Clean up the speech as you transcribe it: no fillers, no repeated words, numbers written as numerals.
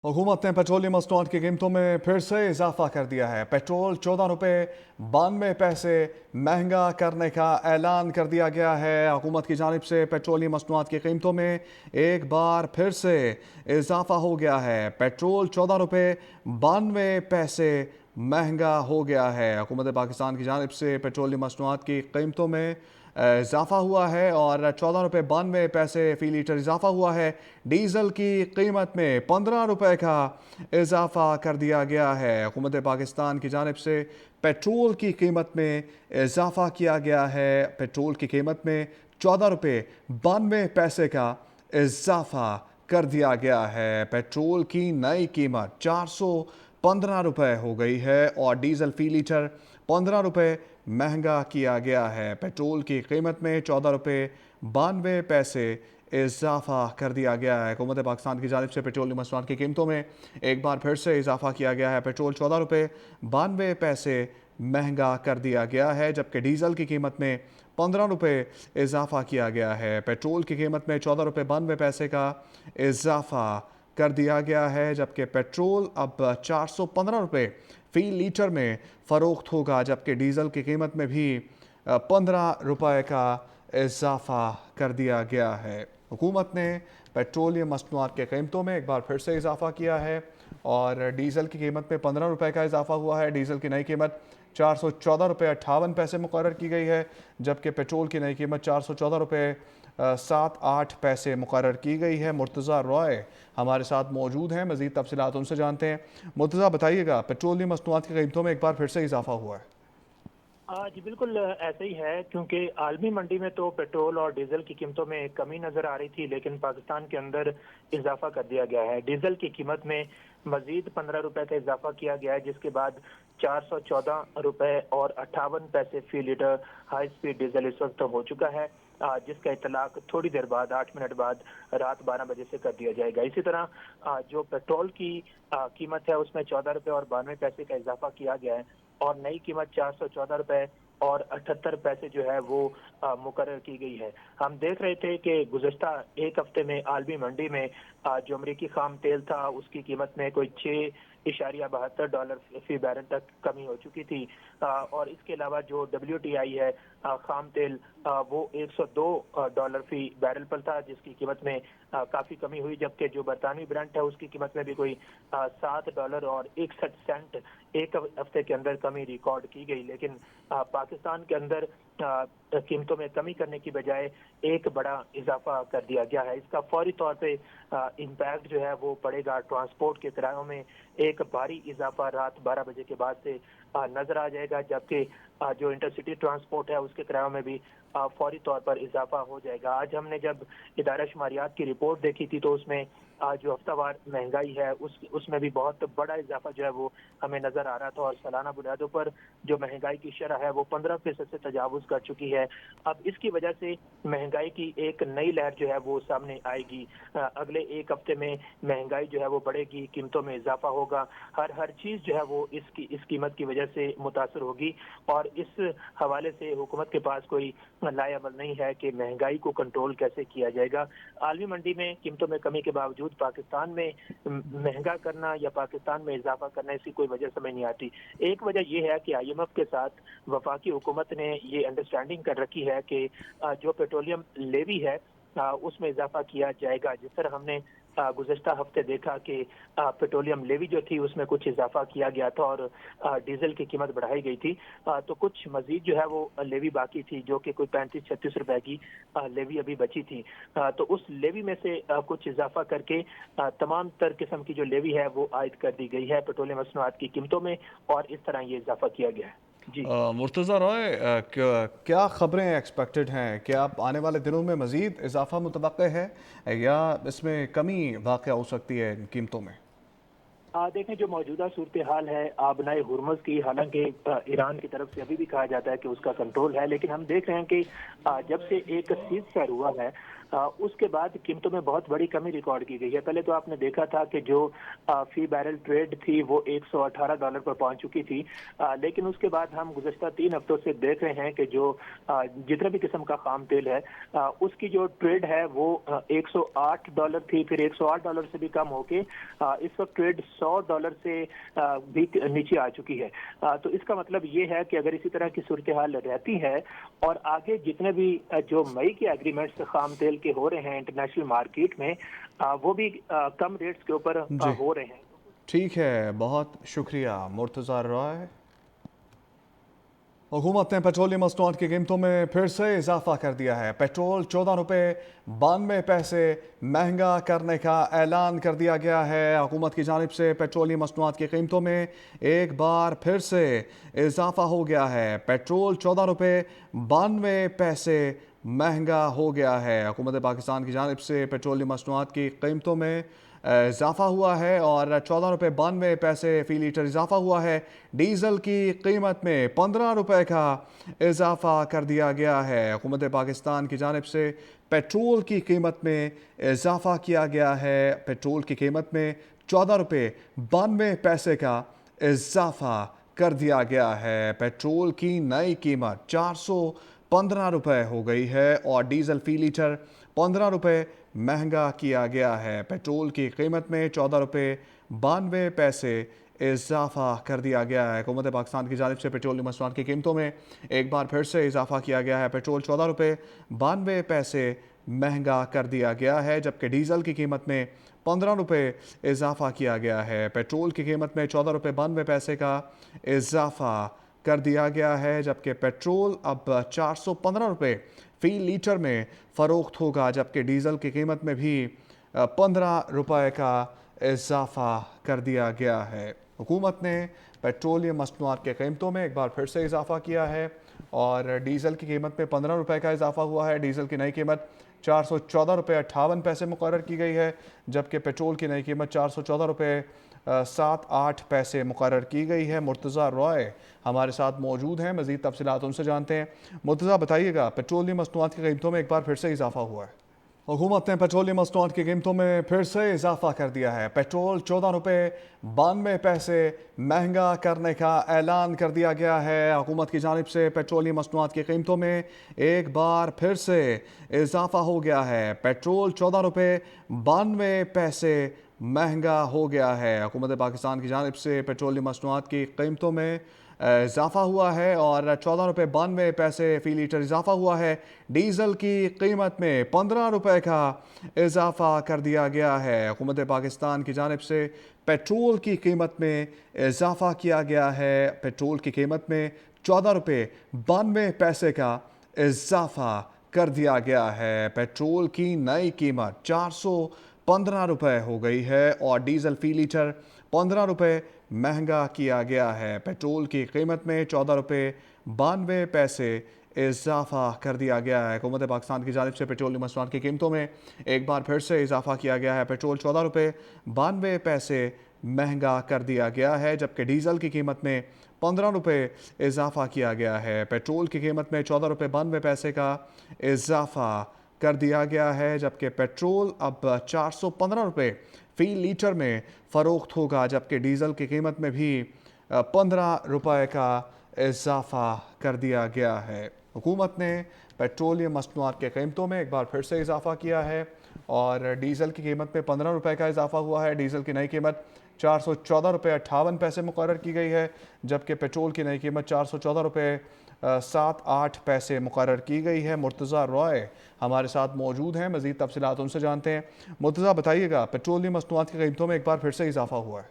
हुकूमत ने पेट्रोलियम मसनूआत की कीमतों में फिर से इजाफा कर दिया है। पेट्रोल 14 रुपये 92 पैसे महंगा करने का ऐलान कर दिया गया है। हुकूमत की जानिब से पेट्रोलियम मसनूआत की कीमतों में एक बार फिर से इजाफा हो गया है। पेट्रोल 14 रुपये 92 पैसे महंगा हो गया है। हुकूमत पाकिस्तान की जानिब से पेट्रोलियम मसनूआत की कीमतों में इजाफा हुआ है और 14 रुपये 92 पैसे फ़ी लीटर इजाफा हुआ है। डीजल की कीमत में 15 रुपये का इजाफा कर दिया गया है। हुकूमत पाकिस्तान की जानिब से पेट्रोल की कीमत में इजाफा किया गया है। पेट्रोल की कीमत में 14 रुपये 92 पैसे का इजाफा कर दिया गया है। पेट्रोल की नई कीमत 415 रुपये हो गई है और डीजल फ़ी लीटर 15 रुपये महंगा किया गया है। पेट्रोल की कीमत में 14 रुपये 92 पैसे इजाफा कर दिया गया है। हुकूमत पाकिस्तान की जानिब से पेट्रोलियम मसनूआत की कीमतों में एक बार फिर से इजाफा किया गया है। पेट्रोल 14 रुपये 92 पैसे महंगा कर दिया गया है, जबकि डीजल की कीमत में 15 रुपये इजाफा किया गया है। पेट्रोल की कीमत में 14 रुपये 92 पैसे का इजाफा कर दिया गया है, जबकि पेट्रोल अब 415 रुपये फ़ी लीटर में फ़रोख्त होगा, जबकि डीज़ल की कीमत में भी 15 रुपये का इजाफा कर दिया गया है। हुकूमत ने पेट्रोलियम मसनूआत के कीमतों में एक बार फिर से इजाफा किया है और डीज़ल की कीमत में 15 रुपये का इजाफा हुआ है। डीज़ल की नई कीमत 414 रुपये 58 पैसे मुकर्रर की गई है, जबकि पेट्रोल की नई कीमत 414 रुपये 7-8 पैसे मुकर्रर की गई है। मुर्तज़ा रॉय हमारे साथ मौजूद हैं, मज़ीद तफसीलात उनसे जानते हैं। मुर्तज़ा बताइएगा, पेट्रोलियम मसनूआत की कीमतों में एक बार फिर से इजाफा हुआ है। जी बिल्कुल ऐसा ही है, क्योंकि आलमी मंडी में तो पेट्रोल और डीजल की कीमतों में कमी नजर आ रही थी, लेकिन पाकिस्तान के अंदर इजाफा कर दिया गया है। डीजल की कीमत में मजीद 15 रुपए का इजाफा किया गया है, जिसके बाद 414 रुपए और 58 पैसे फी लीटर हाई स्पीड डीजल इस वक्त हो चुका है, जिसका इतलाक थोड़ी देर बाद 8 मिनट बाद रात 12 बजे से कर दिया जाएगा। इसी तरह जो पेट्रोल की कीमत है उसमें 14 रुपए और 92 पैसे का इजाफा किया गया है और नई कीमत 414 रुपए और 78 पैसे जो है वो मुकर्रर की गई है। हम देख रहे थे कि गुज़श्ता एक हफ्ते में आलमी मंडी में जो अमरीकी खाम तेल था उसकी कीमत में कोई $6.72 फी बैरल तक कमी हो चुकी थी, और इसके अलावा जो WTI है खाम तेल वो $102 फी बैरल पर था, जिसकी कीमत में काफी कमी हुई, जबकि जो बरतानवी ब्रेंट है उसकी कीमत में भी कोई $7.61 एक हफ्ते के अंदर कमी रिकॉर्ड की गई। लेकिन पाकिस्तान के अंदर कीमतों में कमी करने की बजाय एक बड़ा इजाफा कर दिया गया है। इसका फौरी तौर पे इम्पैक्ट जो है वो पड़ेगा ट्रांसपोर्ट के किरायों में। एक भारी इजाफा रात 12 बजे के बाद से नजर आ जाएगा, जबकि जो इंटरसिटी ट्रांसपोर्ट है उसके किरायों में भी फौरी तौर पर इजाफा हो जाएगा। आज हमने जब इदारा शुमारियात की रिपोर्ट देखी थी तो उसमें जो हफ्तावार महंगाई है उसमें भी बहुत बड़ा इजाफा जो है वो हमें नजर आ रहा था, और सालाना बुनियादों पर जो महंगाई की शरह है वो 15% से तजावुज कर चुकी है। अब इसकी वजह से महंगाई की एक नई लहर जो है वो सामने आएगी। अगले एक हफ्ते में महंगाई जो है वो बढ़ेगी, कीमतों में इजाफा होगा, हर चीज जो है वो इस कीमत की वजह से मुतासर होगी, और इस हवाले से हुकूमत के पास कोई लाएअमल नहीं है कि महंगाई को कंट्रोल कैसे किया जाएगा। आलमी मंडी में कीमतों में कमी के बावजूद पाकिस्तान में महंगा करना या पाकिस्तान में इजाफा करना, इसकी कोई वजह समझ नहीं आती। एक वजह यह है कि IMF के साथ वफाकी हुकूमत ने ये अंडरस्टैंडिंग कर रखी है कि जो पेट्रोलियम लेवी है उसमें इजाफा किया जाएगा। जिस तरह हमने गुज़श्ता हफ्ते देखा कि पेट्रोलियम लेवी जो थी उसमें कुछ इजाफा किया गया था और डीजल की कीमत बढ़ाई गई थी, तो कुछ मजीद जो है वो लेवी बाकी थी, जो कि कोई 35-36 रुपए की लेवी अभी बची थी। तो उस लेवी में से कुछ इजाफा करके तमाम तर किस्म की जो लेवी है वो आयद कर दी गई है पेट्रोलियम मसनूआत की कीमतों में, और इस तरह ये इजाफा किया गया है। जी मुर्तज़ा रॉय, क्या ख़बरें एक्सपेक्टेड हैं? क्या आने वाले दिनों में मज़ीद इजाफा मुतवक्के है या इसमें कमी वाक़या हो सकती है कीमतों में? देखें, जो मौजूदा सूरत हाल है आबनाए हुर्मुज़ की, हालांकि ईरान की तरफ से अभी भी कहा जाता है कि उसका कंट्रोल है, लेकिन हम देख रहे हैं कि जब से एक सीज़ फायर हुआ है उसके बाद कीमतों में बहुत बड़ी कमी रिकॉर्ड की गई है। पहले तो आपने देखा था कि जो फी बैरल ट्रेड थी वो $118 पर पहुंच चुकी थी, लेकिन उसके बाद हम गुज़श्ता 3 हफ्तों से देख रहे हैं कि जो जितने भी किस्म का खाम तेल है उसकी जो ट्रेड है वो $108 थी, फिर $108 से भी कम होके इस वक्त ट्रेड $100 से भी नीचे आ चुकी है। तो इसका मतलब ये है कि अगर इसी तरह की सूरत हाल रहती है और आगे जितने भी जो मई के एग्रीमेंट्स खाम तेल के हो रहे हैं इंटरनेशनल मार्केट में, वो भी कम रेट्स के ऊपर जी, हो रहे हैं। ठीक है, बहुत शुक्रिया मुर्तज़ा रॉय। हुकूमत ने पेट्रोलियम मसनूआत की कीमतों में फिर से इजाफा कर दिया है। पेट्रोल 14 रुपये 92 पैसे महंगा करने का ऐलान कर दिया गया है। हुकूमत की जानिब से पेट्रोलियम मसनूआत की कीमतों में एक बार फिर से इजाफा हो गया है। पेट्रोल 14 रुपये 92 पैसे महंगा हो गया है। हुकूमत पाकिस्तान की जानिब से पेट्रोलियम मसनूआत की कीमतों में इजाफा हुआ है और 14 रुपये 92 पैसे फ़ी लीटर इजाफा हुआ है। डीज़ल की कीमत में 15 रुपये का इजाफा कर दिया गया है। हुकूमत पाकिस्तान की जानिब से पेट्रोल की कीमत में इजाफा किया गया है। पेट्रोल की कीमत में 14 रुपये 92 पैसे का इजाफा कर दिया गया है। पेट्रोल की नई कीमत 415 रुपये हो गई है और डीज़ल फ़ी लीटर 15 रुपये महंगा किया गया है। पेट्रोल की कीमत में 14 रुपये 92 पैसे इजाफा कर दिया गया है। हुकूमत पाकिस्तान की जानिब से पेट्रोलियम मसनूआत की कीमतों में एक बार फिर से इजाफा किया गया है। पेट्रोल 14 रुपये 92 पैसे महंगा कर दिया गया है, जबकि डीज़ल की कीमत में 15 रुपये इजाफा किया गया है। पेट्रोल की कीमत में 14 रुपये 92 पैसे का इजाफा कर दिया गया है, जबकि पेट्रोल अब 415 रुपये फ़ी लीटर में फ़रोख्त होगा, जबकि डीज़ल की कीमत में भी 15 रुपये का इजाफा कर दिया गया है। हुकूमत ने पेट्रोलियम मसनूआत के कीमतों में एक बार फिर से इजाफा किया है और डीज़ल की कीमत में 15 रुपये का इजाफा हुआ है। डीज़ल की नई कीमत 414 रुपये 58 पैसे मुकर्रर की गई है, जबकि पेट्रोल की नई कीमत 414 रुपये 7-8 पैसे मुकर्रर की गई है। मुर्तज़ा रॉय हमारे साथ मौजूद हैं, मज़ीद तफसीलात उनसे जानते हैं। मुर्तज़ा बताइएगा, पेट्रोलियम मसनूआत की कीमतों में एक बार फिर से इजाफा हुआ है। हुकूमत ने पेट्रोलियम मसनूआत की कीमतों में फिर से इजाफा कर दिया है। पेट्रोल 14 रुपये 92 पैसे महंगा करने का ऐलान कर दिया गया है। हुकूमत की जानिब से पेट्रोलियम मसनूआत की कीमतों में एक बार फिर से इजाफा हो गया है। पेट्रोल 14 रुपये 92 पैसे महंगा हो गया है। हुकूमत पाकिस्तान की जानिब से पेट्रोलियम मसनूआत की कीमतों में इजाफा हुआ है और 14 रुपये 92 पैसे फ़ी लीटर इजाफा हुआ है। डीज़ल की कीमत में 15 रुपये का इजाफा कर दिया गया है। हुकूमत पाकिस्तान की जानिब से पेट्रोल की कीमत में इजाफा किया गया है। पेट्रोल की कीमत में 14 रुपये 92 पैसे का इजाफा कर दिया गया है। पेट्रोल की नई कीमत 415 रुपये हो गई है और डीज़ल फ़ी लीटर 15 रुपये महंगा किया गया है। पेट्रोल की कीमत में 14 रुपये 92 पैसे इजाफा कर दिया गया है। हुकूमत पाकिस्तान की जानिब से पेट्रोलियम मसनूआत की कीमतों में एक बार फिर से इजाफा किया गया है। पेट्रोल 14 रुपये 92 पैसे महंगा कर दिया गया है, जबकि डीज़ल की कीमत में 15 रुपये इजाफा किया गया है। पेट्रोल की कीमत में 14 रुपये 92 पैसे का इजाफा कर दिया गया है, जबकि पेट्रोल अब 415 रुपये फ़ी लीटर में फ़रोख्त होगा, जबकि डीज़ल की कीमत में भी 15 रुपये का इजाफा कर दिया गया है। हुकूमत ने पेट्रोलियम मसनूआत के कीमतों में एक बार फिर से इजाफा किया है और डीज़ल की कीमत में 15 रुपये का इजाफा हुआ है। डीज़ल की नई कीमत 414 रुपये 58 पैसे मुकर्रर की गई है, जबकि पेट्रोल की नई कीमत 414 रुपये 7-8 पैसे मुकर्रर की गई है। मुर्तज़ा रॉय हमारे साथ मौजूद हैं, मज़ीद तफसीलात उनसे जानते हैं। मुर्तज़ा बताइएगा, पेट्रोलियम मसनूआत की कीमतों में एक बार फिर से इजाफा हुआ है।